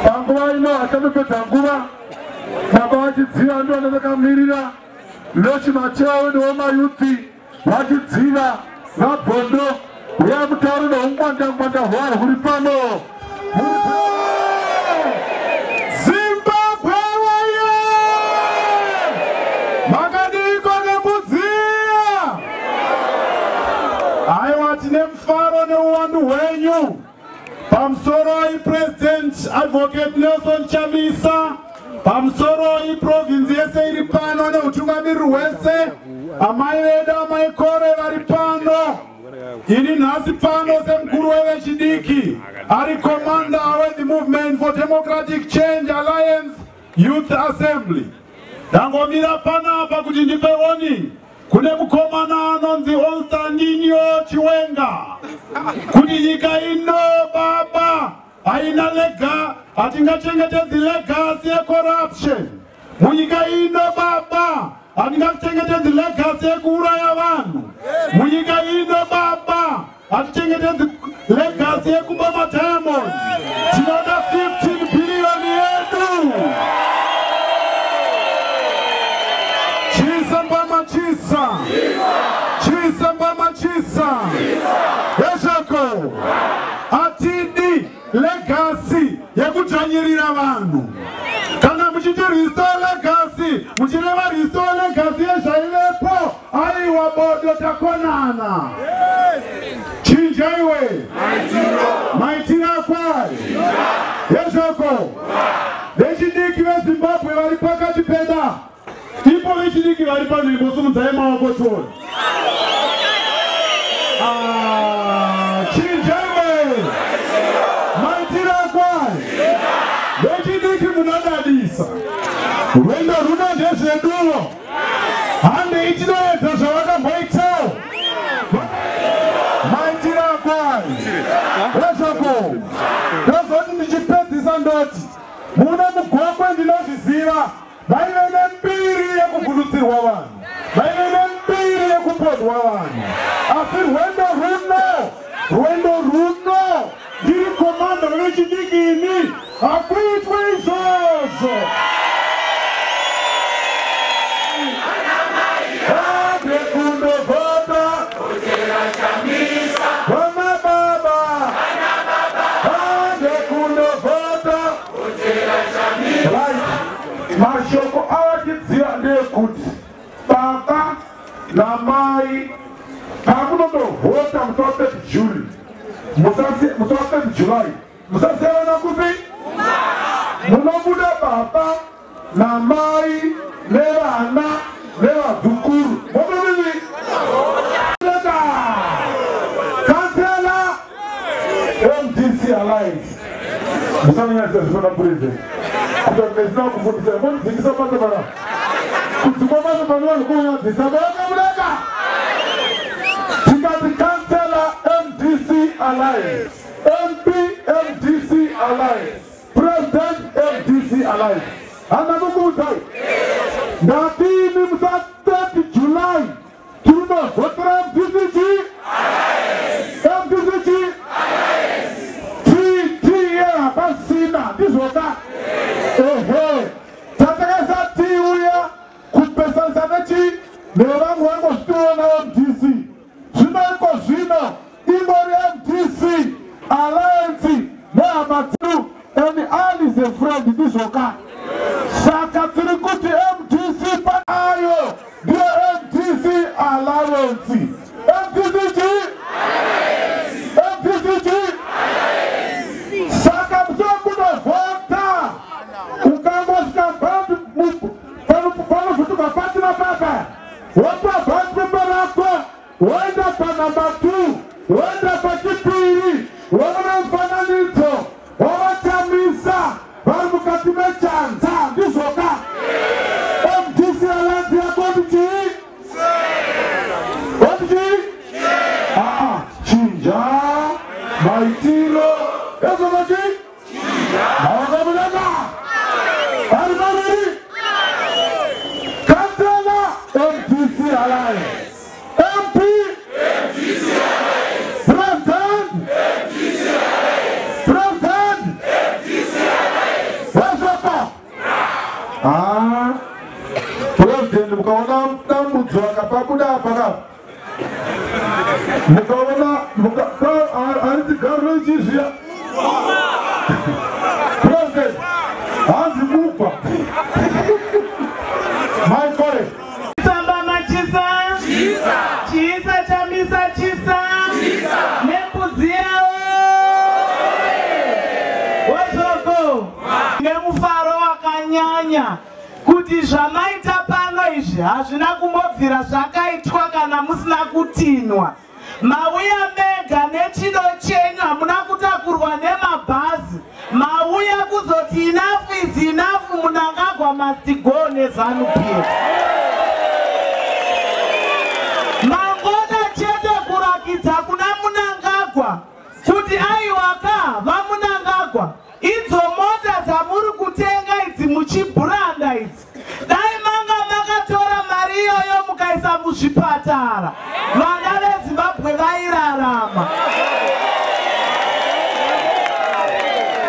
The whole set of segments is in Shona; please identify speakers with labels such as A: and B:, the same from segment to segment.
A: Panguva ino achanopedza nguva baba vachidziva ndivo vakamirira nechimacheo nevamayuthi vachidziva vabhondo uya mutauro neungwanda hwari huri pano Zimbabwe waye makadiko nemudziya aiwa tine mufaro neuwandu hwenyu pamusoro iPresident Advocate Nelson Chamisa pamusoro iprovince yese iri pano neutungamiriri hwese amai vedu amai kore vari pano ini nhasi pano semukuru wevechidiki ari commander weThe Movement for Democratic Change Alliance Youth Assembly ndangomira panapa kuti ndipe warning kune mukomana anonzi Olstandinyo Chiwenga kuti nyika ino baba haina hatingachengetedzi legacy yecorruption munyika ino baba hatingachengetedzi legacy yekuuraya vanhu munyika ino baba hatichengetedzi legacy yekumba madiamond tinoda 15 billion yedu chisa mbamachisa yeshako atidi legacy yekudzvanyirira vanhu kana muchiti restore legacy muchireva restore legacy yezvaivepo aiwa bodo takonana chinjaiwe maitiro akwai yeshako vechidiki veZimbabwe vari pakati peda ipo vechidiki vari panzvimbo sumudzai maoko toni chinjaiwe maitiro akwai vechidiki munodadisa rwendo runo ndezveduwo hande itinoedza zvavakamboitawo maitiro akwai vezvako ndozoti ndichipedzisa ndoti mune mugwakwe ndinozviziva vaive nembiri yekuvhulutsirwa vanhu vaive nembiri yekupodwa vanhu asi rwendo runo ndiri komanda vechidiki ini hakuitwe izvozvo hande kundovhota vana baba hande kundovhota mashoko avachidziva ndekuti baba namai pakunotovhota musi wa 30 July musasiyana kupi munobuda baba namai nevana nevazukuru mokuvivi kansela MDC Alliance musanyanisa zvishona president kuti mesina kufundisa monidzingisa basa pana kudzimwa basa panovanhu kunyadzisa vakamureka tikati kansela MDC Alliance MP MDC Alliance President MDC Alliance hana kukuudzai ndatini musa 30 July tinovhotera MDC tiye hapasina ndizvoka ehe tatakasa tiuya kupesanisa nevamwe vangozvitiona MDC zvinoiko zvino ingori MDC Alliance nehama dzedu and Ali is a friend ndizvoka saka tiri kuti MDC panayo ndiyo MDC Alliance saka musokunovhota ukangosvika panofutuka pasina papa wopa bhasi pepa rako woenda panamba 2 woenda pachipiri woona mufananidzo wavachamisa vari mukati mechanza ndizvoka MDC Alliance yako ndichii chinja maitiro ezovaki mavakamuleka ari maviri kansela MDC Alliance MP President Mukaona anti-garage President, anti-mupa. My colleague.
B: Samba machisa. Chisa. Chisa chamisa chisa. Chisa. Nepuziao. Wazoko. Ngemufaro wakanyanya. Kuti zvamaita pano izvi hazvina kumobvira zvakaitwa kana musina kutinwa. Mauya mega nechino chenyu hamuna kutakurwa nemabhazi. Mauya kuzoti enough is enough, Mnangagwa must go neZANU-PF. Mangoda chete kurakidza kuna Mnangagwa kuti aiwaka vaMnangagwa idzo mota dzamuri kutenga idzi muchibranda idzi. Dai manga makatora mari iyoyo mukaisa muzvipatara, vana veZimbabwe vairarama.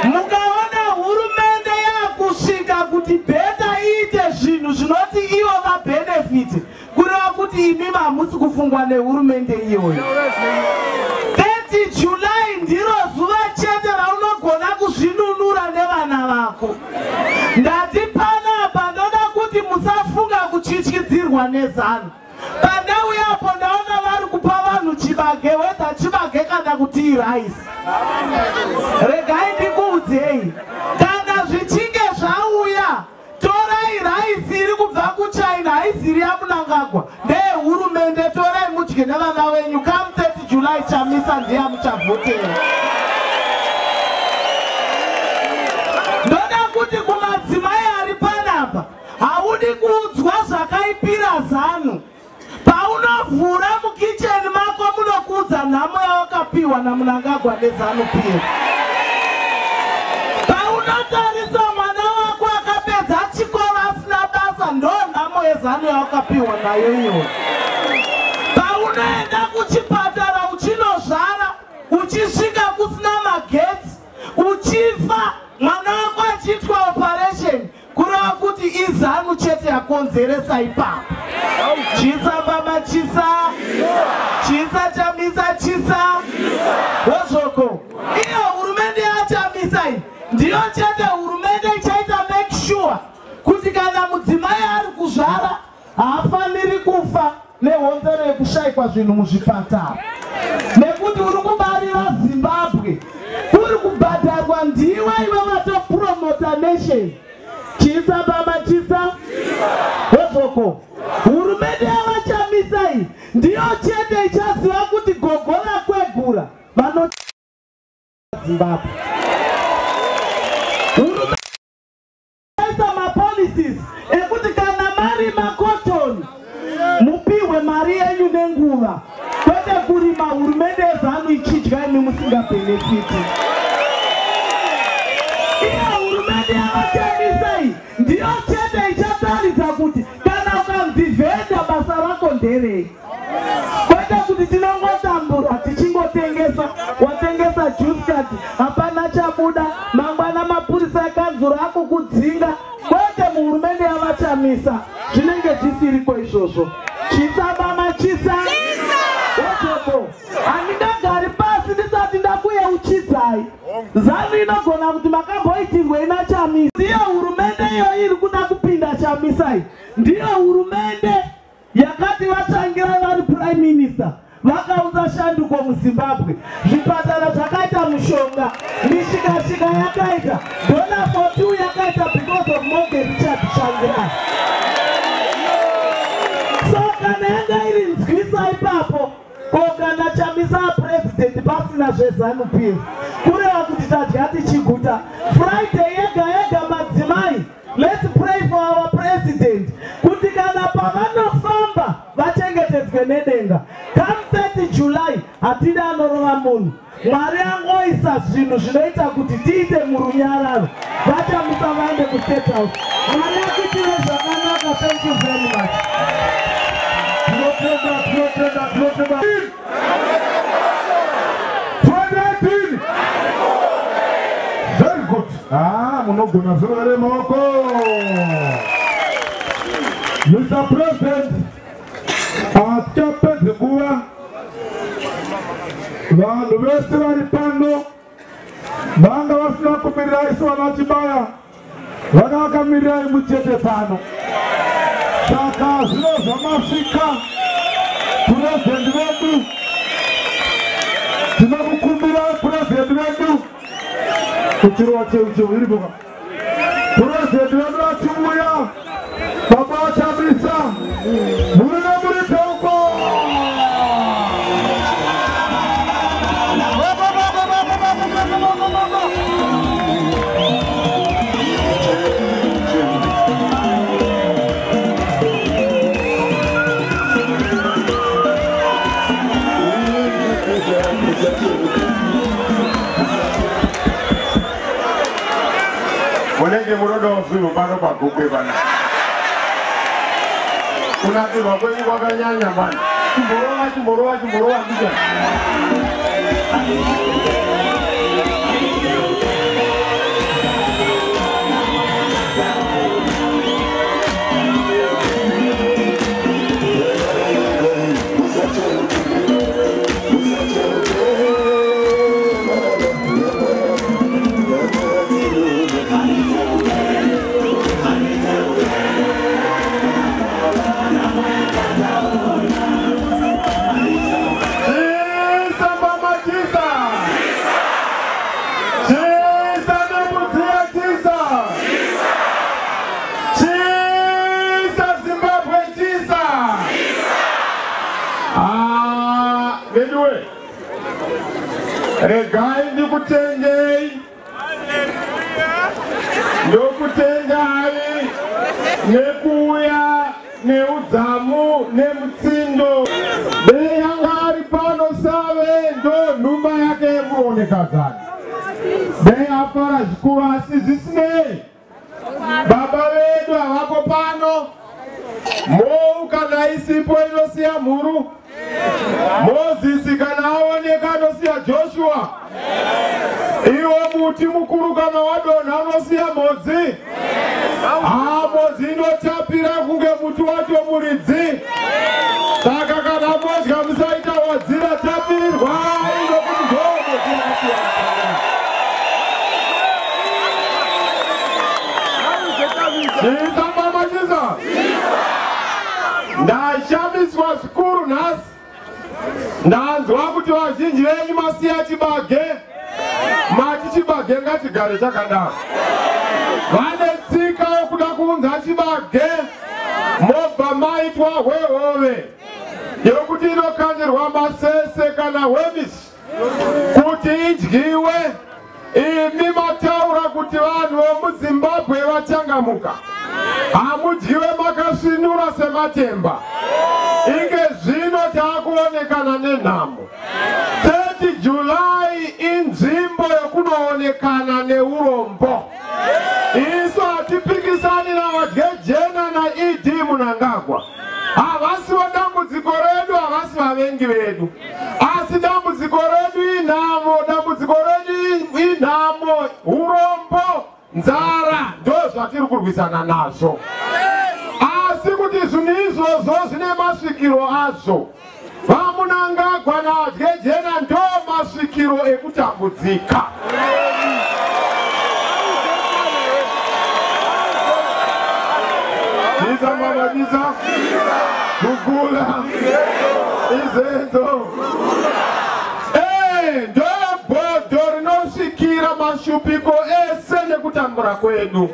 B: Mukaona hurumende yakusvika kuti bheta iite zvinhu zvinoti ivo vabenefit, kureva kuti imi hamusi kufungwa nehurumende iyoyo. 30 July ndiro zuva chete raunogona kuzvinunura nevana vako. Ndati panapa ndoda kuti musafunga kutyityidzirwa neZANU. Pandau yapo ndaona vari kupa vanhu chibage, weda chibage kana kuti iraisi. Regai ndikuudzei, kana zvichinge zvauya, torai raisi iri kubva kuChina, haisi iri yaMnangagwa, ndeyehurumende, torai mudye nevana wenyu. Come 30 July Chamisa ndiye muchavhotera. Ndoda kuti kumadzimai ari panapa, haudi kuudzwa zvakaipira ZANU. Paunovhura mukicheni mako munokuudza nhamo yawakapiwa naMnangagwa neZANU-PF. Paunotarisa mwana wako akapedza chikoro asina basa, ndo nhamo yeZANU yawakapiwa nayo iyoyo. Paunoenda kuchipatara uchinozvara, uchisvika kusina magetsi, uchifa, mwana wako achiitwa operation, kureva kuti iZANU chete yakonzeresa ipapo. Chisa baba chisa. Chisa chamisa chisa. Wozoko. Iyo hurumende yachamisa iyi ndiyo chete hurumende ichaita make sure kuti kana mudzimai ari kuzvara haafaniri kufa nehonzero yekushayikwa zvinhu muzvipatara. Nekuti uri kubarira Zimbabwe, uri kubhadharwa ndiwe iwe watopromota nation. Chisa baba chisa. Wozoko. Hurumende yavachamisa iyi ndiyo chete ichaziva kuti gogora kwegura vano Zimbabwe. Hurumende yaisa mapolicies ekuti kana mari makotoni mupiwe mari yenyu nenguva, kwete kurima hurumende yeZANU ichidya imi musingabenefiti. Iyo hurumende yavachamisa iyi ndiyo chete ichataridza kuti kana ukanzi vhenda basa rako nderei, kwete kuti tinongotambura tichingotengesa. Watengesa juice card hapana chabuda, mangwana mapurisa ekanzuro ako kudzinga, kwete muhurumende yavachamisa zvinenge zvisiriko izvozvo. Chisa bama chisa. Wozoko. Handingagari pasi ndisati ndakuyeuchidzai. ZANU inogona kuti makamboitirwe ina Chamisa. Ndiyo hurumende iyo iri kuda kupinda Chamisa iyi. Ndiyo hurumende yakati vatangira vari prime minister vakaudza shanduko muZimbabwe. Zvipatara zvakaita mushonga, mishikashika yakaita, dollar 42 yakaita because of Morgan Richard Shangirai. So kana yanga iri nzwisa ipapo, kana Chamisa president pasina zveZANU-PF, kureva kuti tadya tichiguta. Friday yega madzimai, let's pray for our president kuti kana pavanofamba vachengetedzwe nedenga. Come 30 July hatida anorova munhu. Mwari angoisa zvinhu zvinoita kuti tiite murunyararo. Vachamisa vaende kuState House. Mwari akuitire zvakanaka. Thank you very much.
A: Tunotenda. 2019. Very good. Munogona zore maoko. Mr. President, atapedze kuva vanhu vese vari pano vanga vasina kumirira isu vanachibaya vakavakamirira muchetetano. Saka zvino zvamasvika purezidendi vedu, tinokukumbira purezidendi vedu kuchirwa cheucho iripoka. Purezidendi vedu achiuya baba achamisa muri nemuri teuko.
C: Mulenge murodo usiku pano pakugwe bana. Unati wakwenyu wakanyanya bana. Chimborowa ndija. Regai ndikutengei ndokutengai nekuuya neudzamu nemutsindo. Dei yanga ari pano Save ndo nhumba yake yekuonekadzana. Dei afara zvikuru asi zvisinei. Baba vedu havako pano. Mou kana isipo inosiya mhuru. Moses kana aoneka anosiya Joshua. Iwo muti mukuru kana wadonha anosiya modzi. Modzi inotapira kunge muti wacho muridzi. Saka kana modya musaita wadzira tapirirwa inokuti ndomodzi inosiya. Jesus Mama Jesus. Ndashamiswa zvikuru nhasi. Ndanzwa kuti vazhinji venyu masiya chibage. Mati chibage ngatigare chakadaro. Vane tsika yokuda kuunza chibage. Mobva maitwa hwehove yokuti inokandirwa masese kana wemishi kuti idyiwe. Imi mataura kuti vanhu vemuZimbabwe vachangamuka. Hamudyiwe makasvinura sematemba. Inge zvino taakuonekana nenhamo. 30 July inzvimbo yokunoonekana neurombo. Isu hatipikisani navadye-jena naED Mnangagwa. Havasiwo dambudziko redu, havasi vavengi vedu. Asi dambudziko redu inhamo, dambudziko redu inhamo, urombo, nzara, ndo zvatiri kurwisana nazvo. Asi kuti zvinhu izvozvo zvine masvikiro azvo. VaMnangagwa navadye-jena ndo masvikiro ekutambudzika. Iza mama Iza Gugula Izenzo Ndobodo rinosikira mashupiko ese nekutambura kwedu.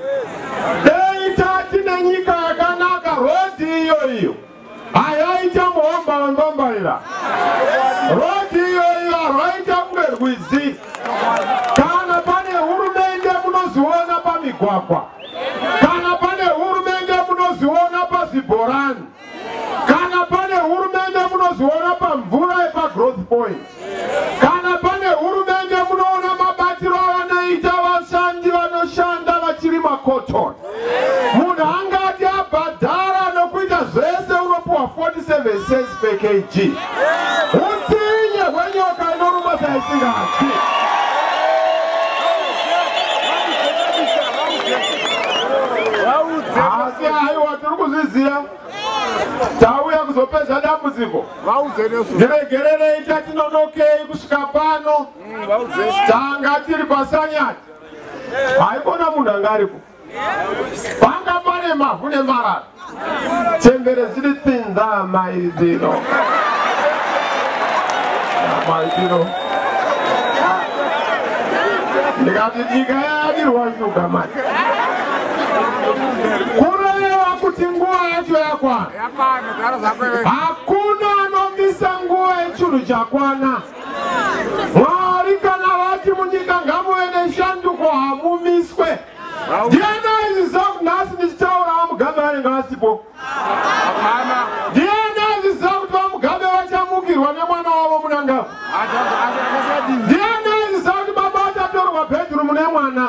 C: Deitati nenyika yakanaka rodi iyo ayaita muhomba-mbambaira. Rodi iyo harwaita kunge rwizi. Kana pane hurumende munoziona pamigwagwa. Kana pane hurumende munoziona pazvibhorani. Kana pane hurumende munoziona pamvura yepaGrowth Point. Kana pane hurumende munoona mabatiro avanoita vashandi vanoshanda vachiri makotoni. Munhu angati abhadhara nokuita zvese unopiwa 47 cents per kg. Utsinye hwenyoka inoruma saisingati. Asi haiwa tiri kuzviziva. Tauya kuzopedza dambudziko. Ndiregerere itatinonoke kusvika pano. Tanga tiri pasanyati. Haikona munhu anga aripo. Panga pane mavhu nemarara. Chembere chiri tsinda maizino. Maizino. Ndikati nyika yadirwa shuga mani. Kureva kuti nguva yacho yakwana. Hakuna anomisa nguva yechinhu chakwana. Mwari kana vati munyika ngamuve neshanduko hamumiswe. Ndiana iziziva kuti nhasi ndichitaura vamugabe vanenge vasipo. Ndiana iziziva kuti vamugabe vachamukirwa nemwana wavo munangavo. Ndiana iziziva kuti baba vachatorwa bedroom nemwana.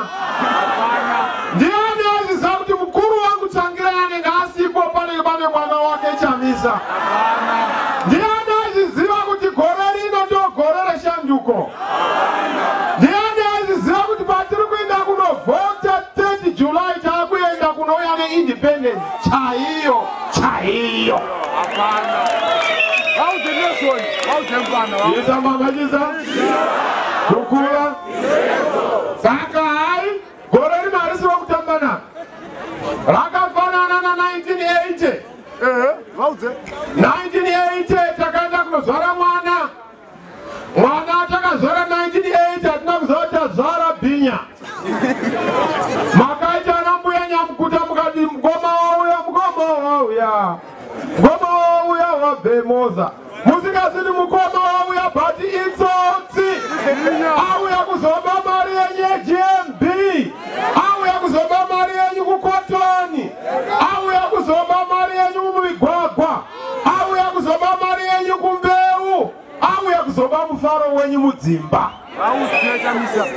C: Ndiana iziziva kuti mukuru wangu Tsvangira anenge asipo panenge pane mwana wake chamisa. Ndiana iziziva kuti gore rino ndo gore reshanduko. Ndiana iziziva kuti patiri kuenda kunovhota 30 July takuenda kunouya neindependence chaiyo chaiyo. Isa mamajisa kukula saka hai gore rino harisi vakutambana rakafanana na 1980. 1980 takaenda kunozvara mwana takazvara 1980 hatina kuzoti zvara bhinya. Makaita ana mbuya nyamukuta mukati mgoma wauya wabhemoza. Musikazini mukoma wauya bhati itsotsi. Auya kuzoba mari yenyu GMB. Auya kuzoba mari yenyu kukotoni. Auya kuzoba mari yenyu mumigwagwa. Auya kuzoba mari yenyu kumbeu. Auya kuzoba mufaro wenyu mudzimba.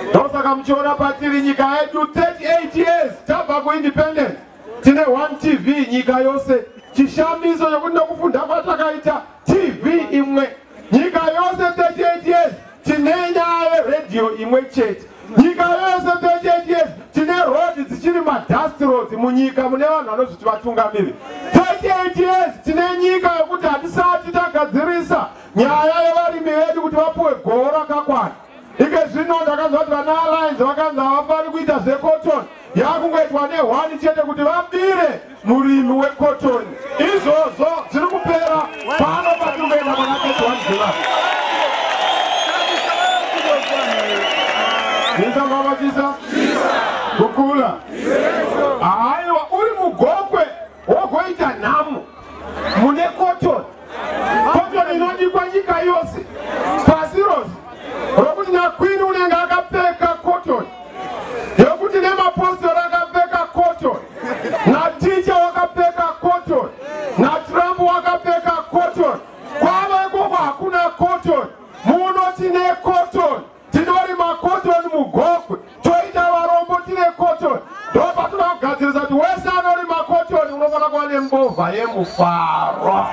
C: Ndosaka muchiona patiri nyika yedu 38 years tabva kuindependence. Tine 1 TV nyika yose. Chishamiso chokuti ndokufunda kwatakaita TV imwe. Nyika yose 38 years tine nyaya radio imwe chete. Nyika yose 38 years tine road dzichiri madust roads munyika mune vanhu vanozviti vatungamiri. 38 years tine nyika yokuti hatisati tagadzirisa nyaya yevarimi vedu kuti vapuwe goro rakakwana. Ike zvino ndakanzwa kuti vana Alliance vakanzi havafani kuita zvecotton. Yakungoitwa ne1 chete kuti vabire murimi wecotton. Izvozvo zviri kupera pano patirikuenda pana 31 July. Ndingamavachisa kukula. Aiwa uri mugokwe wogoita nhamo mune cotton. Cotton inodikwa nyika yose. Pasi rose rokuti nakwini unenge akapfeka cotton. Yokuti nemapostori akapfeka cotton. Naticha wakapfeka cotton. Natrump wakapfeka cotton. Kwava ikoko hakuna cotton. Muno tine cotton. Tinorima cotton mugokwe. Toita varombo tine cotton. Ndopatinoda kugadzirisa kuti wese anorima cotton unofana kuva nembovha yemufaro.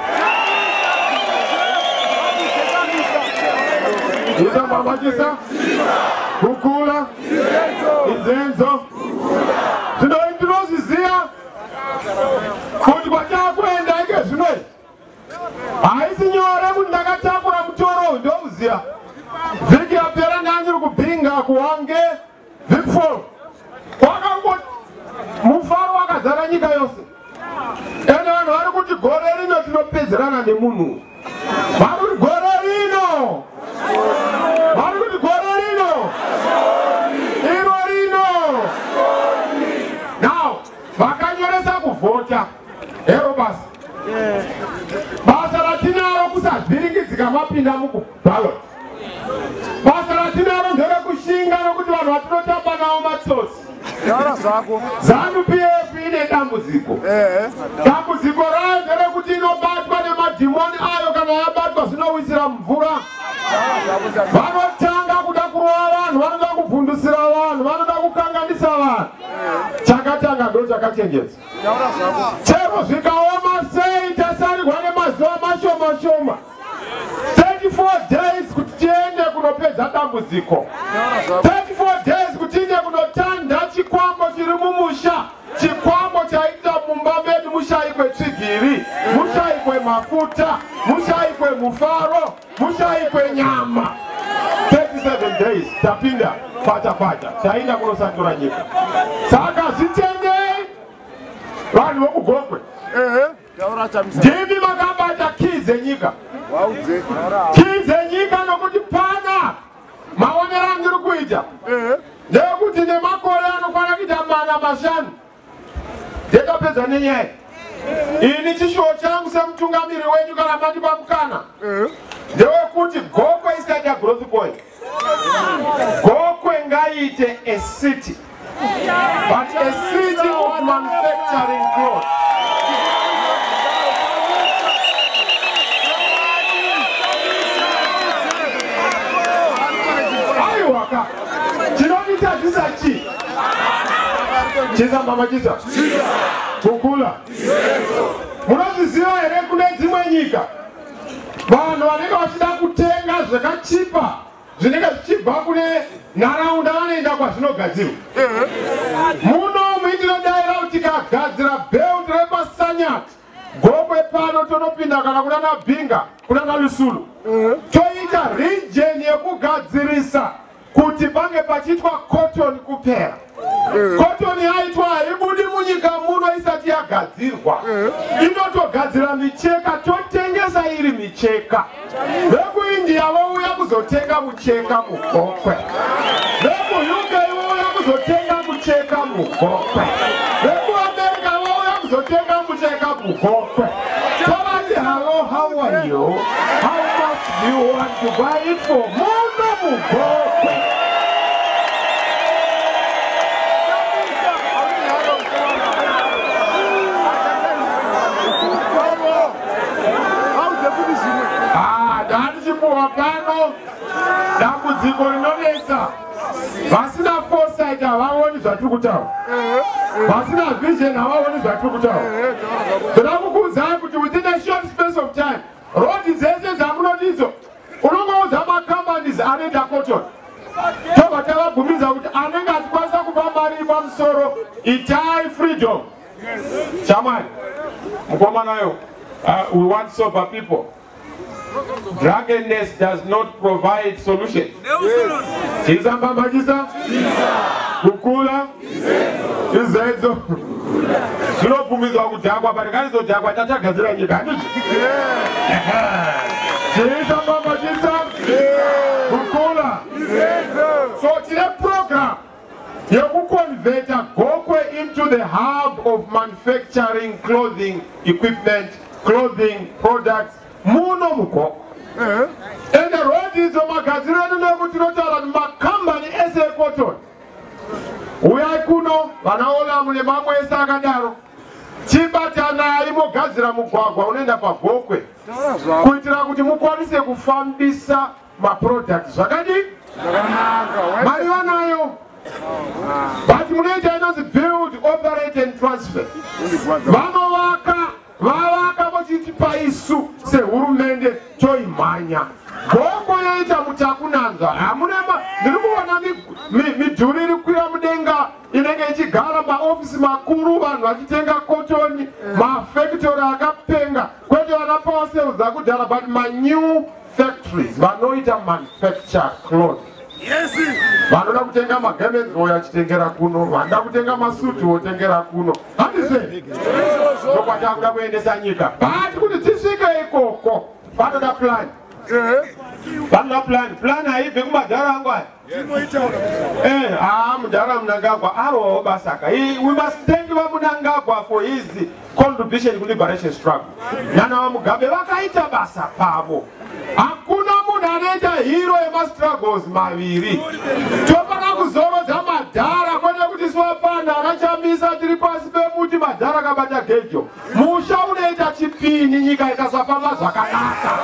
C: Ndingamavachisa kukula izenzo. Zvino ndinozviziva kuti kwatakuenda ike zvino haisi nyore kuti ndakatakura mutoro ndomuziva. Vhiki yapera ndandiri kubhinga kuwange Vikfall. Wakangoti mufaro wakazara nyika yose. Ende vanhu vari kuti gore rino tinopedzerana nemunhu. Vari kuti gore rino. Vari kuti gore rino. Iro rino. Now, vakanyoresa kuvhota. Ero basa. Basa ratinaro kusavhiringidzika mapinda mukuballot. Basa ratinaro nderekushinga nokuti vanhu vatinotamba navo matsotsi. ZANU-PF ine dambudziko. Dambudziko rayo nderekuti inobatwa nemadhimoni ayo kana yabatwa zvinowisira mvura. Vanotanga kuda kurova vanhu, vanoda kubvundusira vanhu, vanoda kukanganisa vanhu. Chakatanga ndo chakachenjedza. Chero zvikaoma sei tasarirwa nemazuva mashoma. 34 days kuti tiende kunopedza dambudziko. 34 days kuti tiende kunotanda chikwambo chiri mumusha. Chikwambo chaita mumba medu mushaikwe tsvigiri, mushaikwe mafuta, makabaja taenda kunosatura nyika. Saka zvitendei vanhu vokugokwe ndimi makabaja kize nyika. Kize nyika nokuti pana maonero andiri kuita ndekuti nemakore anokwana kuita mana mashanu ndetapedza nenyaya. Ini chishuwo changu semutungamiri wenyu kana mandipa mukana ndewekuti Gokwe isati a growth point. Gokwe ngaite a city, but a city of manufacturing clothes. Aiwaka chinonita chisachi chizamba machisa kukula. Munozviziva here kune dzimwe nyika vanhu vanenge vachida kutenga zvakachipa zvinenge zvichibva kune nharaunda vanoenda kwazvinogadzirwa. Muno muitinodaira kuti tikagadzira belt repasanyati Gokwe pano tonopinda kana kunana Bhinga kunana Lusulu toita region yekugadzirisa kuti pange pachiitwa cotton kupera. Cotton yaitwa haibudi munyika muno isati yagadzirwa. Inotogadzira micheka totengesa iri micheka. VekuIndia vouya kuzotenga mucheka muGokwe. VekuUK vouya kuzotenga mucheka muGokwe. VekuAmerica vouya kuzotenga mucheka muGokwe. Tovati hello, how are you? How much do you want to buy it for? Muno muGokwe. Pano dambudziko rinonesa vasina foresight havaoni zvatiri kutaura, vasina vision havaoni zvatiri kutaura. Ndoda kukuudzai kuti within a short space of time road dzese dzamunodidzo unongoudza macompanies anoita cotton tobva tavabvumidza kuti anenge achikwanisa kupa mari pamusoro itai freedom. Shamwari mukomanayo, we want sober people. Drunkenness does not provide solution. Chizamba majisa kukula izedzo zvinobvumizwa kudhakwa patikazodhakwa tatagadzira nyika handiti. Chizamba majisa kukula. So tine program yekuconverta Gokwe into the hub of manufacturing clothing equipment, clothing products muno muko. And the road is a magazine and makambani ese cotton. Uya kuno vanaola mune mamwe esakadaro chibatana imogadzira mugwagwa unoenda paGokwe kuitira kuti mukwanise kufambisa maproducts zvakadii mari vanayo. But munoita inonzi build, operate and transfer. Vavaka vochitipa isu sehurumende toimhanya. Gokwe yoita mutakunanzva. Hamunema ndiri kuona midhuri iri kukwira mudenga inenge ichigara maofisi makuru vanhu vachitenga cotton, mafactory akapenga kwete vana power cells dzakudhara, but manew factories vanoita manufacture clothes. Vanoda kutenga magarments voyachitengera kuno, vanoda kutenga masuti votengera kuno. Handizve ndokwatakuda kuendesa nyika, but kuti tisvike ikoko vanoda plan. Vanoda plan haibve kumadharangwa. Mudhara Mnangagwa aro basaka. We must thank Mnangagwa for his contribution to liberation struggle. Nana Mugabe vakaita basa pavo. Hakuna munhu anoita hero yema struggles maviri. Tofana kuzorodza madhara kwete kuti swapana anachamisa tiri pasi pemuti madhara kabata gejo. Musha unoita chipini nyika ikasafamba zvakanaka.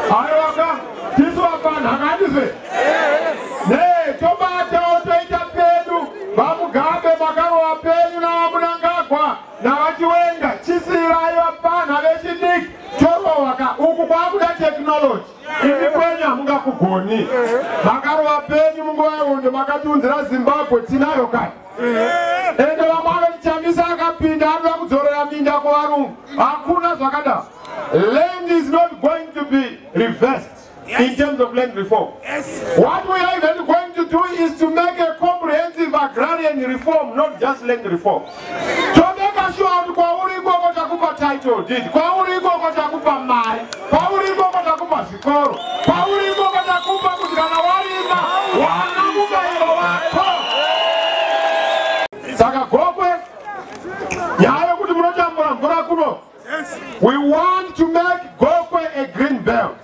C: Aiwaka tiswapana hakandizve. Ne tobata otoita pedu vamugabe makarova penyu navamunangagwa navachiwenga chisirayo panha vechidiki torovaka uku kwakuda technology. Imi kwenyu hamungakugoni. Makarova penyu munguva yehondo makatiunzira Zimbabwe tinayo kai. Ende vamwe vanotichamisa akapinda anoda kudzorera minda kuvarungu. Hakuna zvakadaro. land is not going to be reversed in terms of land reform. What we are even going to do is to make a comprehensive agrarian reform, not just land reform. To make sure kwa urigo kotakupa title deed, kwa urigo kotakupa mali, kwa urigo kotakupa zikoro, kwa urigo kotakupa kutikana walima, wanakupa hilo wako. Saka Gokwe, nyayo kuti munojambula mvura kuno. We want to make Gokwe a green belt.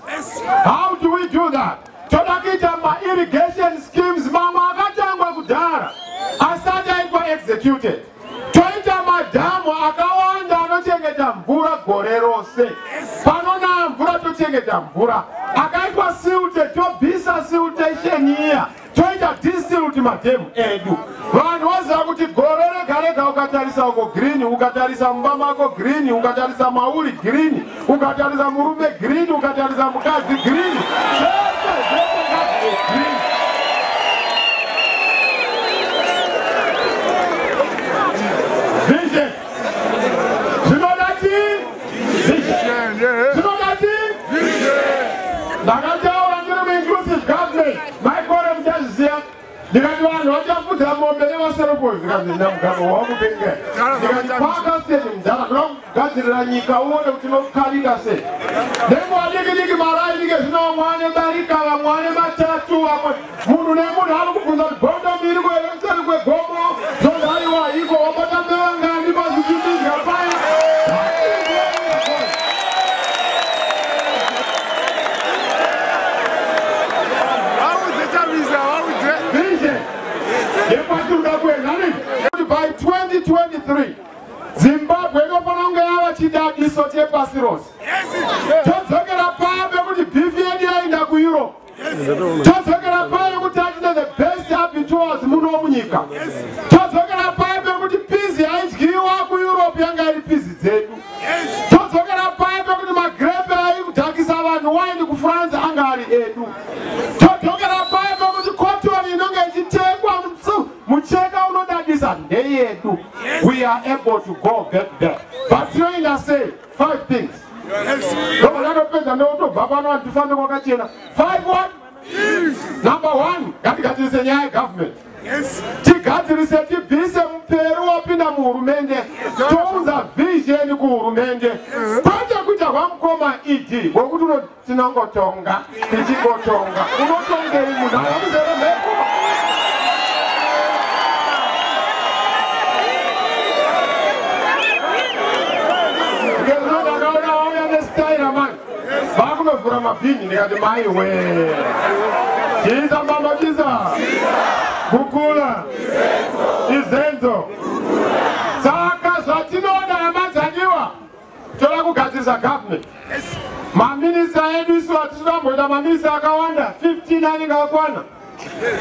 C: How do we do that? Todakita ma irrigation schemes mama akatangwa kudara. Asata ikwa executed. Toita madamu akawanda anochengeta mvura gore rose. Panona mvura tochengeta mvura. Akaitwa silte tobisa siltation iya. Toita disilt mademu edu. Vanhu waziva kuti gore rega ukatarisa uko green, ukatarisa mbama ako green, ukatarisa mauri green, ukatarisa murume green, ukatarisa mukazi green. Green. Vision. Sinodati. Vision. Sinodati. Vision. Nagajawa ndiro inclusive government. My forum just here. Dikati vanhu vachafudzira mombe nevaseropo zvikazenda mugano wakutenga. Dikati paka stage mdzaka tinogadzirira nyika uone kuti tinokarika sei. Ndemo adiki marai dike zvino mwane barika vamwane matatu vamwe munhu nemunhu ari kubvunza kuti gondo mbiri kweseri kwegomo zondaiwa iko wabata mbevangani pazvichitizga paya. By 2023, Zimbabwe inofana kunge yava chidadiso chepasi rose. Todzokera paya pekuti beef yedu yaenda kuEurope. Todzokera paya kuti atina the best habituals muno munyika. Todzokera paya pekuti pizi yaidyiwa kuEurope yanga iri pizi dzedu. Todzokera paya pekuti magrepe aikudhakisa vanhu waini kuFrance anga ari edu. Todzokera paya pekuti cotton inonge ichitengwa mucheka unodadisa ndeyedu. We are able to go back there. But you know, say 5 things. Five what? Number 1, katikati nyaya government. Tigadzirisa tibvise mupero wapinda muhurumende. Tounza vision kuhurumende. Kwete kuita kwamukoma idi wokuti tinongotonga tichigotonga. Unotongei munhu akuzere mhepo. Vakunovhura mabhini ndikati mai we chiza mama chiza kukula izenzo. Saka zvatinoda amadzanyiwa toda kugadzirisa government. Maminista edu isu hatisingamboita maminista akawanda 15 anenge akwana.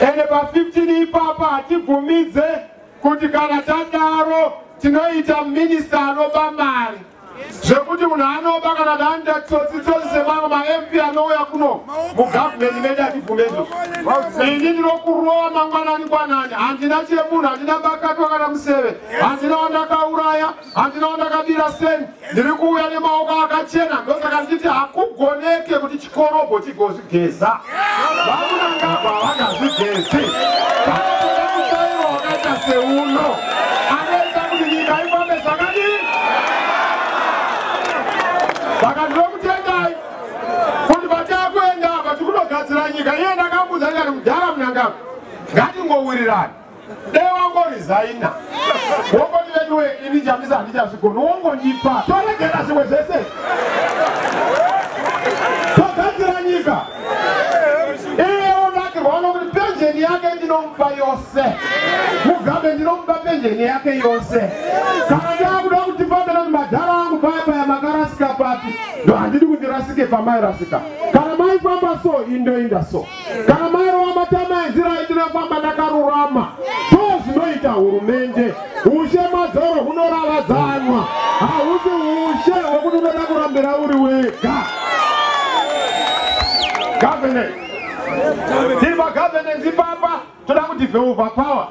C: Ende pa 15 ipapa hatibvumidze kuti kana tadaro tinoita minista anoba mari. Zvekuti munhu anoba kana danda tsotsi semamwe ma-MP anouya kuno mugovernment medu hatibvumezo. Ini ndinokurova mangwanani kwanani. Handina chemunhu, handina bakatwa kana museve, handina wandakauraya, handina wandakadira seni. Ndiri kuuya nemaoko akachena. Ndosaka ndichiti hakugoneke kuti chikorobho chigozvigeza. Vamunangagwa vakazvigezi. Panotoda mutsvairo wakaita seuno anoita kuti nyika ifambe zvakadii. Saka ndinokutendai kuti patakuenda apa tikunogadzira nyika. Iye ndakamudza ndikati mudhara munangagwa ngatingowirirana. Dei wangorizaina wongoti veduwe ini chamisa handichazvigona wongonyipa toregera zvimwe zvese togadzira nyika. Iye unakirwa nokuti penjeni yake ndinomupa yose. Mugabe ndinomupa penjeni yake yose. Kana ndakuda kuti pambena kuti madhara angu paya makarasika papi ndo handidi kuti rasike pamairasika. Kana maifamba so indoinda so. Kana mairova matama enzira indinofamba ndakarurama. Zvinoita hurumende. Ushe madzoro hunoravadzanwa. Hausi ushe hwekuti unoda kurambira uri wega. Governance. Tiripa governance ipapa toda kuti over power.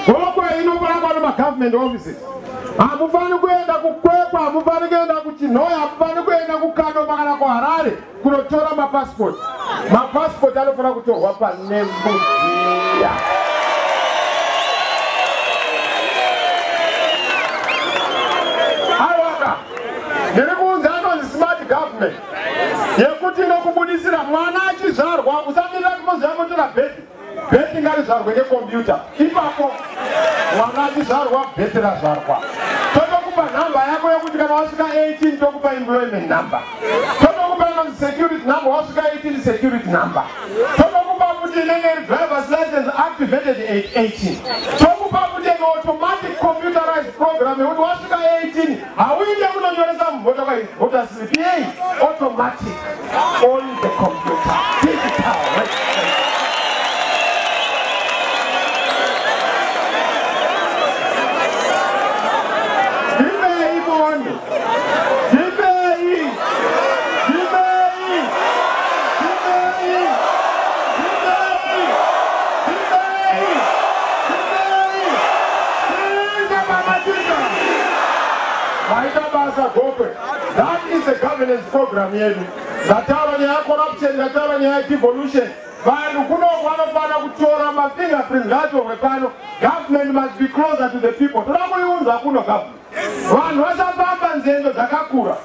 C: Gokwe inofarangwa nemagovernment offices. Hamufani kuenda kukwekwa, hamufani kuenda kuchinhoya, hamufani kuenda kukano kana kuHarare kunotora mapassport. Mapassport anofana kutorwa paNembudziya. Aiwaka, ndiri kuunza anonzi smart government yekuti inokubudisira mwana achizvarwa usamirira kumoziva motora bheti. Bheti ngarizvarwe nekombiyuta. Ipapo mwana achizvarwa bheti razvarwa. Totokupa nhamba yako yekuti kana wasvika 18 tokupa employment number. Totokupa security number wasvika 18 security number. Totokupa kuti inenge driver's license activated at 18. Tokupa kuti an automatic computerized program yekuti wasvika 18 hauinde kunonyoresa mumotokari voter slip yei automatic on the computer digital registration. That is the governance program yedu. Zataura nyaya corruption, zataura nyaya devolution. Vanhu vanofana kutora mafingerprints ngatorwe pano. Government must be closer to the people. Toda kuiunza kuno government. Vanhu vasafamba nzendo dzakakura.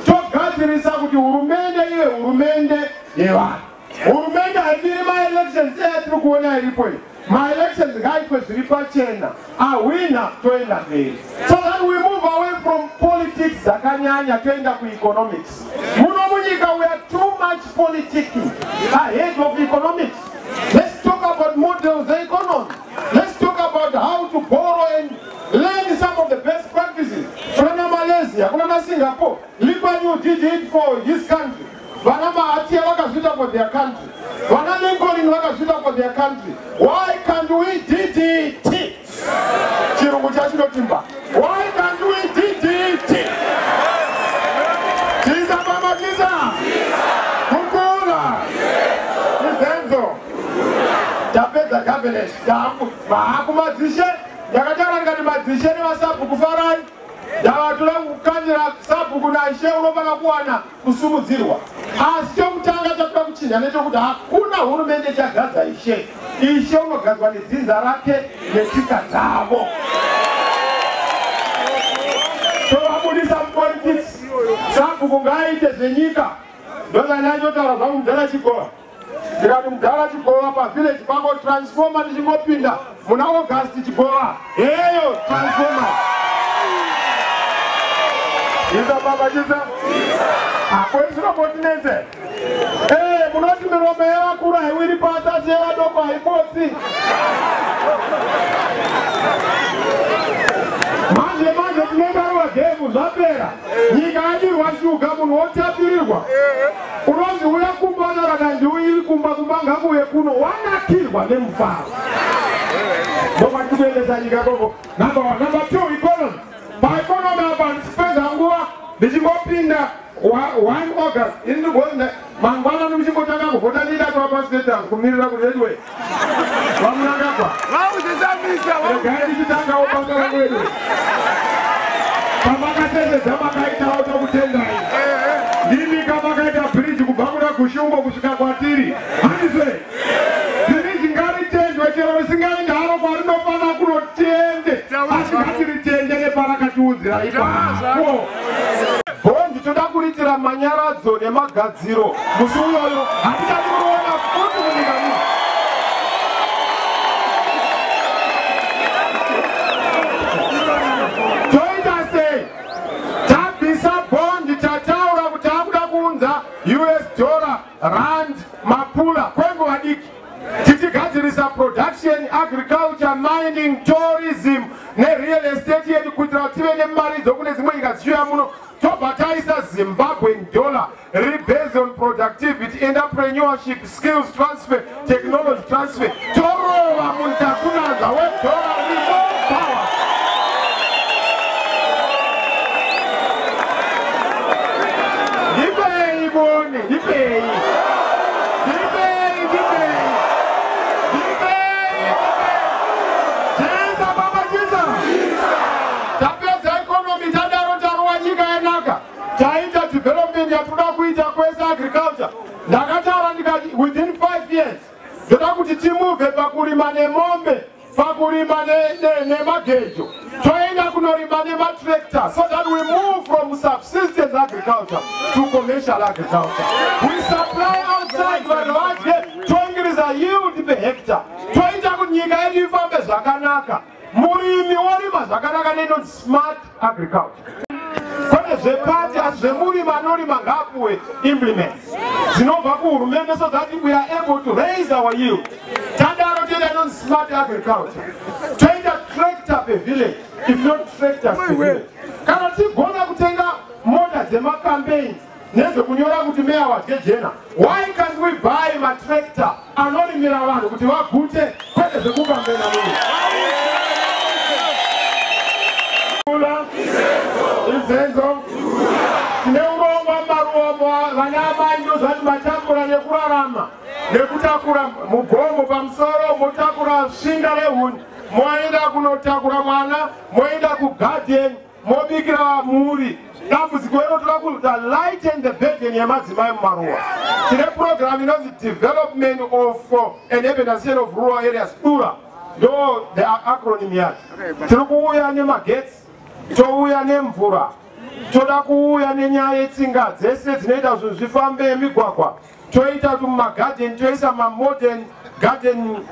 C: Togadzirisa kuti hurumende iwe hurumende yevanhu. Hurumende haidiri ma-elections etiri kuona iripo iyi. Ma-elections ngaitwe zviri pachena. Awina toenda mberi. So that we move away from politics dzakanyanya toenda kueconomics. Muno munyika we are too much politicking ahead of economics. Let's talk about models of economy. Let's talk about how to borrow and learn some of the best practices. Kuna Malaysia, kuna Singapore. Lee Kuan Yew did it for his country. Vana Mahathir vakazvita for their country. Vana Lincoln vakazvita for their country. Why can't we DDT? Chirungu chachinotimba. Why can't we DDT? Chiza mama chiza. Kukula. Izenzo. Tapedza cabinet. Vakumadzishe. Yakatara ngati madzishe nevasabhuku farai. Ndavatora kukanjira sabhuku naishe unofana kuwana kusumudzirwa. Asi chokutanga chatoda kuchinja nechekuti hakuna hurumende chagadza ishe. Ishe unogadzwa nedzinza rake netsika dzavo. Tovabudisa mupolitics. Sabhuku ngaaite zvenyika. Ndozvandachotaura zvangu mudhara chikora. Ndikati mudhara chikora pavillage pango transformer ndichingopinda muna August chikora. Heyo transformer. Iza baba jiza. Akwesira continente. Munoti mirome yakura haiwiri pata cheva doko haibotsi. Manje tinodarwa gemu zvapera. Nyika yadirwa shuga munhu wotapirirwa. Unonzi uya kumbana kana ndiuiri kumba ngakuye kuno wanakirwa nemufaro. Ndoba tikuendesa nyika koko. Number 1. Number 2, economy. Economy apa ndisipedza nguva ndichingopinda 1 August indigona mangwana ndichingotanga kuvhota ndidatwa pastate kumirira kuredway vamunangagwa regai ndichitangawo pangava kwedu pamakasezedza makaitawo tokutendai ndimi kamakaita bridge kubva kuna Gushungo kusvika kwatiri handise bridge ngaritendwe chero risingaenda haro kwarinofana kunotende asi ngatiritende neparakatiudzira ipapo. Bondi toda kuritira manyaradzo nemagadziro musi uyoyo hatidati kuona futi munyika muno. Toita sei tabvisa bondi tataura kuti akuda kuunza US dollar rand mapula kwenguva diki tichigadzirisa production agriculture mining tourism nereal estate yedu kuitira kuti tive nemari dzokune dzimwe nyika dzichiuya muno. Tobva taisa Zimbabwean dollar based on productivity, entrepreneurship, skills transfer, technology transfer. Torova muntakunanza wedollar remote power. Dipei bone, dipei. Jenza baba jenza. Tapeza within 5 years toda kuti timove pakurima nemombe, pakurima nemagejo, toenda kunorima nematractor, so that we move from subsistence agriculture to commercial agriculture. We supply outside vanhu vadye, toingiriza yield per hectare, toita kuti nyika yedu ifambe zvakanaka. Murimi orima zvakanaka neno smart agriculture. Kwene zvepati asi zvemurimi anorima ngapuwe implements dzinobva kuhurumende, so that we are able to raise our yield. Tandaro toenda non smart agriculture. Toenda tractor per village, if not tractors per village. Kana tigona kutenga mota dzemacampaigns nezvekunyora kuti meya wadye jena, why can't we buy matractor anorimira vanhu kuti vagute kwete zvekupambena munhu? Izenzo tine urongwa maruombo vanamai ndozvati matakura nekurarama nekutakura mugomo pamusoro, motakura shinda rehuni, moenda kunotakura mwana, moenda kugarden, mobikira muri. Dambudziko iro toda kuita lighten the burden yemadzimai mumaruwa. Tine program inonzi development of and urbanization of rural areas, DURA, ndo the acronym yacho. Tiri kuuya nemagetsi, touya nemvura, toda kuuya nenyaya yetsinga dzese dzinoita kuti zvifambe migwagwa, toita kuti mumagarden toisa modern garden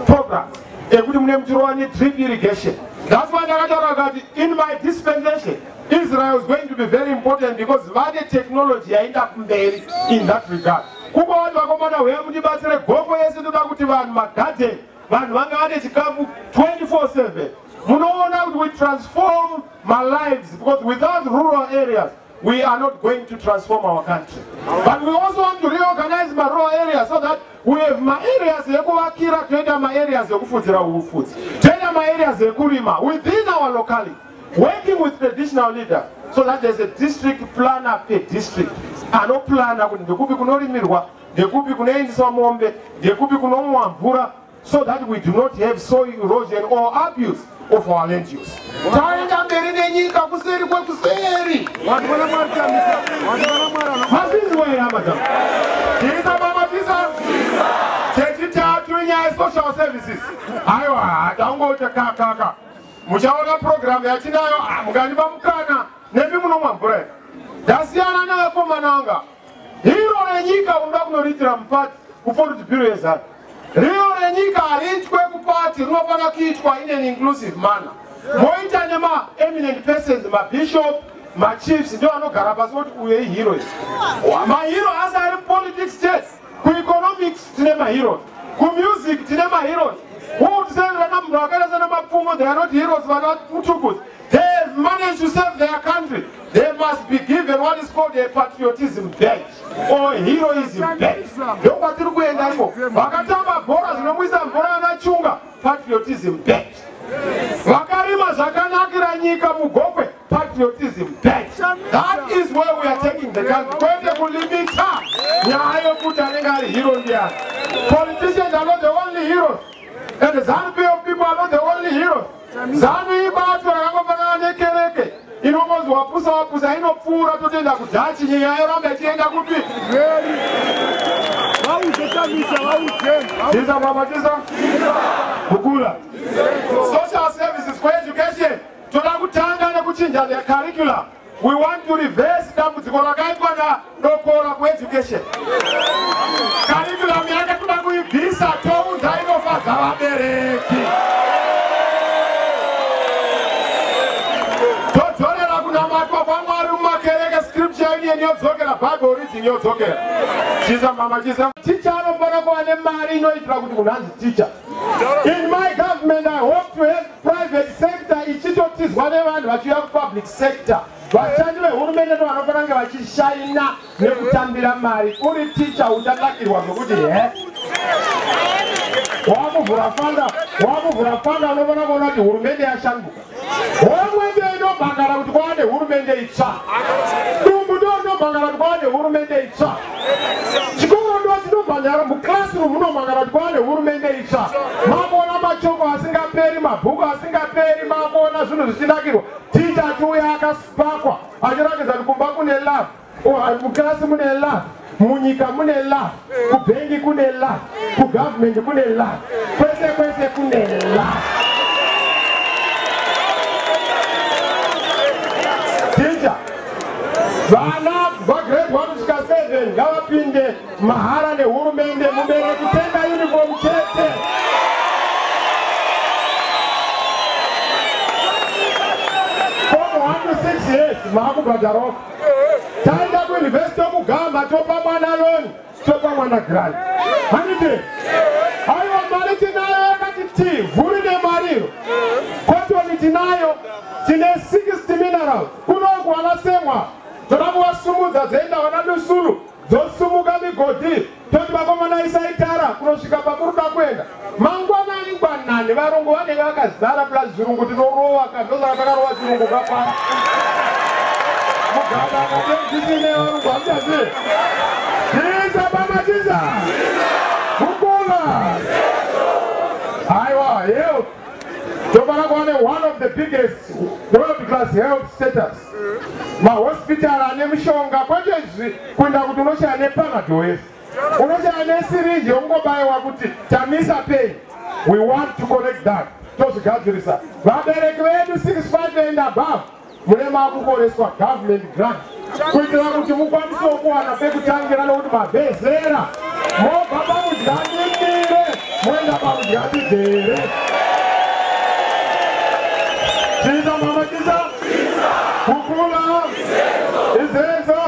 C: programs ekuti mune mutirova drip irrigation. That's why ndakataura kuti in my dispensation Israel is going to be very important, because vane technology yaenda kumberi in that regard. Kuko vanhu vakomana hwe mundibatsire goko yese toda kuti vanhu magarden vanhu vange vane chikafu 24/7. Munoona kuti we transform my lives, because without rural areas we are not going to transform our country. But we also want to reorganize my rural areas so that we have my areas ekuvakira, toenda my areas ekufudzira ufudzi, toenda my areas ekurima within our locality, working with traditional leaders, so that there's a district planner per district anoplana kuti ndekupi kunorimirwa, ndekupi kunoendeswa mombe, ndekupi kunomwa mvura, so that we do not have soil erosion or abuse of our land use. Taenda mberi nenyika kuseri kwekuseri. Mazizwe ya madam. Tisa mama tisa. Chechitatu nyaya social services. Aiwa, tangote kaka. Muchaona program yatinayo muganiba mukana nebi munomwa mvura. Dasiyana nawe komananga. Hiro renyika unoda kunoritira mpati kupora kuti biro yezati. Rio renyika haritwe kupati rinofana kuitwa in an inclusive manner. Moita nema eminent persons, ma bishop, ma chiefs, ndio anogara pasi kuti uye heroes. Ma hero asa ari politics church. Ku economics tine ma heroes. Ku music tine ma heroes. Who tell na mrakala sana mapfumo, they are not heroes, but not mutukus. They have managed to serve their country. They must be given what is called a patriotism badge or a heroism badge. Ndoko tiri kuenda iko. Vakatamba bhora zvinomwisa mvura anachunga, patriotism badge. Vakarima zvakanakira nyika mugokwe, patriotism badge. That is where we are taking the country. Kwete kulimita nyaya yokuti anenge ari hero ndiani. Politicians are not the only heroes. And the ZANU-PF people are not the only heroes. ZANU ibatu rakangofana nekereke. Inomozi wapusa inopfuura totoenda kujachi nyika yoramba ichienda kupi. Tisa mama tisa. Kukula. Social services for education. Toda kutanga nekuchinja the curriculum. We want to reverse dambudziko rakaitwa nadokora kueducation. Curriculum yake toda kuibvisa toudza inofadza vabereki. Todzorera kunamatwa kwaMwari mumakereke, scripture yenyu yodzokera, Bible reading yodzokera. Chisa mama chisa. Teacher anofana kuva nemari inoitira kuti munhu anzi teacher. In my government I hope to have private sector ichitotizwa nevanhu vachiuya kupublic sector. Vashandi vehurumende ndo vanofana kunge vachishaina nekutambira mari. Uri teacher uchadakirwa zvokuti wakuvhura fanda unofana kuona kuti hurumende yashanduka. Hurumende inobhangara kuti kwaane hurumende itsva. Dumbu ndo inobhangara kuti kwaane hurumende itsva. Chikoro ndo chinobhangara muclassroom munobhangara kuti kwaane hurumende itsva. Makuona machoko asingaperi, mabhuku asingaperi, makuona zvinhu zvichidakirwa. Teacher achiuya akapakwa achiratidza kuti kumba kune love, muklasi mune love. munyika mune love, kubengi kune love, kugovernment kune love, kwese kune love. Teacher, vana grade 1 kusvika 7 ngavapinde mahara nehurumende mubereki tenga uniform chete. From 1 to 6 years, maakubhadhara. Taenda kuuniversity yokugamba topa mwana loan, topa mwana grant. Handiti? Aiwa mari tinayo yakati ti, vhuri nemariro. Cotton tinayo, tine 60 minerals. Kunoku wanasemwa. Zoramu wasumudza dzenda wanadusuru. Dzosumuka migodhi. Toti vakomana isaitara, kunosvika pakuruda kuenda. Mangwanani ngwanani, varongo vanenge vakazara plus zvirungu tinorova kadozara takarova chirungu kapara. Mugaba kademjisine varungu hamjazi. Jiza mama jiza. Mukula. Aiwa, health. One of the biggest world-class health centers. Ma hospital ane mishonga kwachezvi kuenda kuti unoshaya nepanadol. Unoshaya nesirinji ungobaiwa kuti tamisa pain. We want to correct that. Tozvigadzirisa. Vabereki vedu 65 and above. Mune makukoreswa government grant. Kuitira kuti mukwanise kuwana pekutangira nokuti mabhezera. Mobva pamudyandimire, moenda pamudyandidhere. Chiza mama chiza. Kukula. Izezo.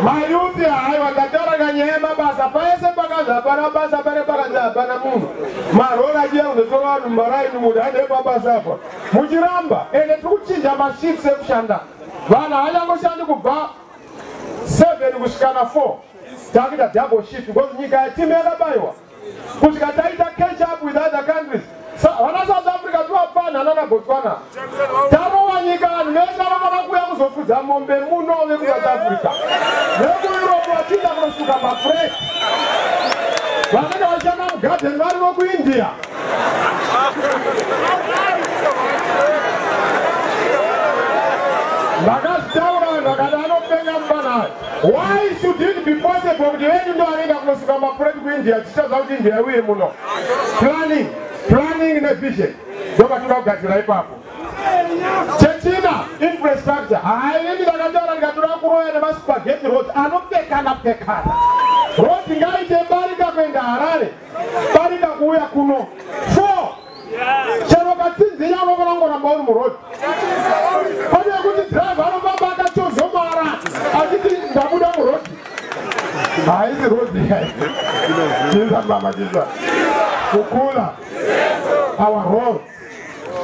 C: Mayuthi haiwa tatara kanyema basa. Paese pakaza pana basa pane pakaza pana munhu. Marora jia unezora wanu marai numudhande pabasa hapa. Mujiramba. Ene tukuchinja mashifts ekushanda. Vana hajangoshandi kubva 7 kusvikana 4. Takita double shift. Because nyika yatimu yakabaiwa. Kusvika taita catch up with other countries. Wana South Africa tuwapana nana Botswana. Taro wanyika vanhu vese vakakuya kuzofudza mombe muno veku South Africa. Veku Europe vachinda kunosuka mafresh. Vanenge vachanda mugarden vari voku India. Vakazitaura vakati anopenga mubana. Why should it be possible kuti venyu ndo vanenge kunosuka mafresh kuIndia tichaziva kuti India uye muno? Planning in a vision. Don't have to go get right up. Chechina, infrastructure. I need to get to grow and must spaghetti roads. I don't take an up the car. Road in Gaita Barika Vendare. Barika Kuya Kuno. 4. Cherokatin, the young over on Bottom Road. How do you go to drive out of Baba to Zomara? I didn't Babuda Road. I is the road behind. Jesus, Mama Jesus. Kukula. Our road.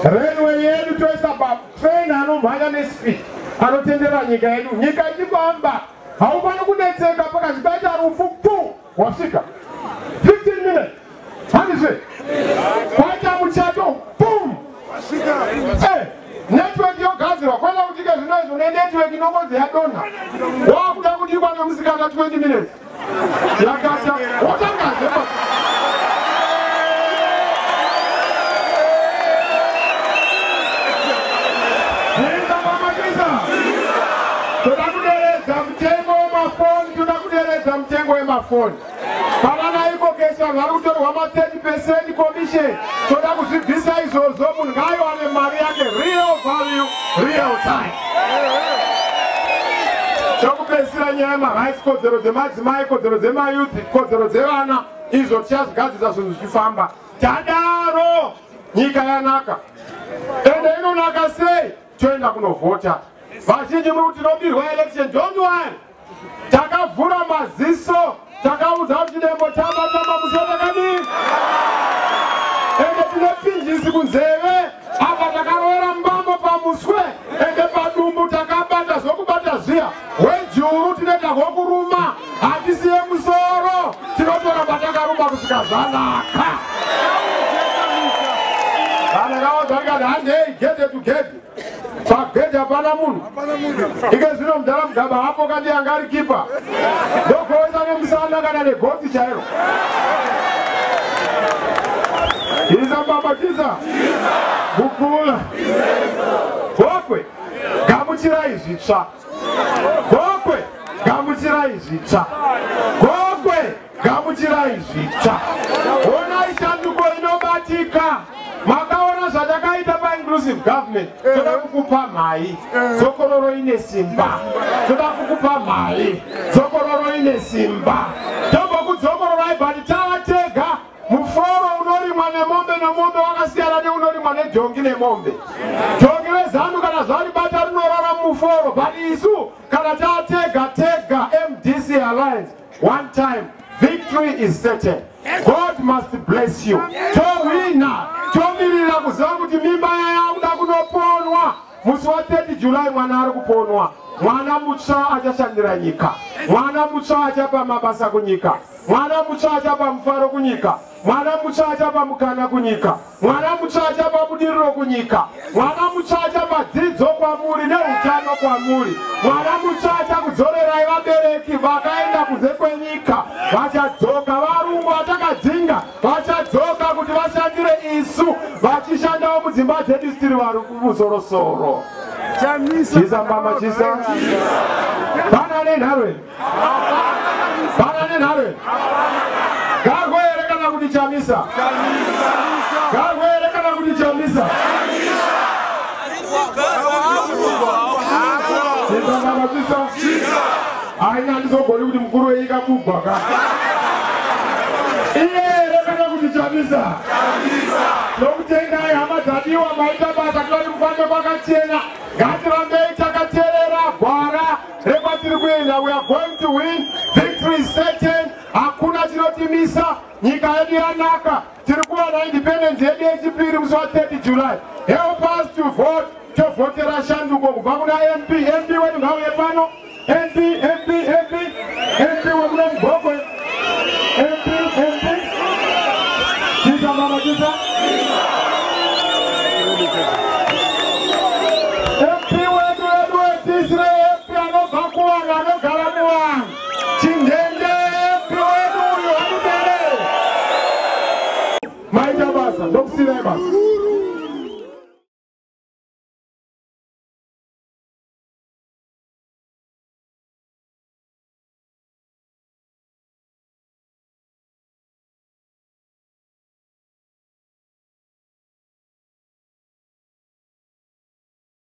C: Railway yedu toisa ba train anomhanya nespeed. Anotendera nyika yedu. Nyika ichifamba. Haufani kudetseka pakati paita rufu tu. Wasvika. 15 minutes. Handizve. Kwaita muchato. Boom. Wasvika. Network yogadzirwa. Kwenda kutika zvinoizvo network inongodzi yadonha. Wakuda kuti ikwane musikana 20 minutes. Yakata. Watangaze. Tunakudereza mtengo wemafoni. Pavana ivokesa varutorwa ma 30% commission. Toda kuzvibvisa izvozvo munhu ngaiwane mari yake real value, real time. Chokupedzisira nyaya yemarights, kodzero dzemadzimai, kodzero dzemayuthi, kodzero dzevana, izvo tichazvigadzirisa zvinhu zvichifamba. Tadaro nyika yanaka. Ende inonaka sei? Toenda kunovhota. Vazhinji muri tinobirwa election, don't worry. Takavhura maziso, takaudza kuti ndembotamba musotakadii. Ende tine pinjisi kunzeve, apa takarovera mbambo pamuswe, ende padumbu takabata zvokubata zviya. Wejuru tinoita hokuruma, hatisiye musoro, tinotoramba takarumba kusvika zvanaka. Vanhu vakaudza vakati handei gete to gete. Pagedhi hapana munhu. Ike zvino mudhara mugaba hapo kandi anga ari kipa. Ndokuoisa nemusana kana negotsi chairo. Iza mbambatiza. Bukula. Gokwe. Gamuchirai zvitsva. Gokwe. gamuchirai zvitsva. Gokwe, gamuchirai zvitsva. Onai shanduko inobatika. Makaona zvatakaita pa-inclusive government. Toda kukupa mhai, dzokororo ine simba. Toda kukupa mhai, dzokororo ine simba. Tombokudzokorora but tavatega muforo unorimwa nemombe nomombe wakasiyana neunorimwa nedhongi nemombe. Dhongi rezanu kana zvaribata rinorara muforo, but isu kana tatega MDC Alliance one time, victory is certain. God must bless you. Towina, tomirira kuziva kuti mimba yakuda kunoponwa. Musi wa 30 July mwana ari kuponwa. Mwana mutsva achashandira nyika. Mwana mutsva achapa mabasa kunyika. Mwana mutsva achapa mufaro kunyika. Mwana mutsva achapa mukana kunyika. Mwana mutsva achapa budiriro kunyika. Mwana mutsva achapa dzidzo kwamuri neutano kwamuri. Mwana mutsva achakudzorerai vabereki vakaenda kunze kwenyika. Vachadzoka varungu vatakadzinga. Vachadzoka kuti vashandire isu. Vachishandawo mudzimba dzedu tiri vari kumusoro-soro. Jesus mama Jesus. Banane nharwe. Banane nharwe. Gargoere kana kuti chamisa. Gargoere kana kuti chamisa. Jesus mama Jesus. Aina ndizogoli kuti mukuru wenyika mugwaka. Iye kana kuti chamisa. Nokutengai hama dzadiwa maita basa kuti mufambe kwakachena. Ngatirambei takateerera gwara rekwatiri kuenda. We are going to win. Victory is certain. Hakuna chinotimisa. Nyika yedu yanaka. Tiri kuwana independence yedu yechipiri musi wa 30 July. Help us to vote. Tovhotera shanduko kubva kuna MP. MP wedu ngauye pano. MP wekuno Mugogwe. MP. Chisa mama chisa. Maita basa, ndokusira basa.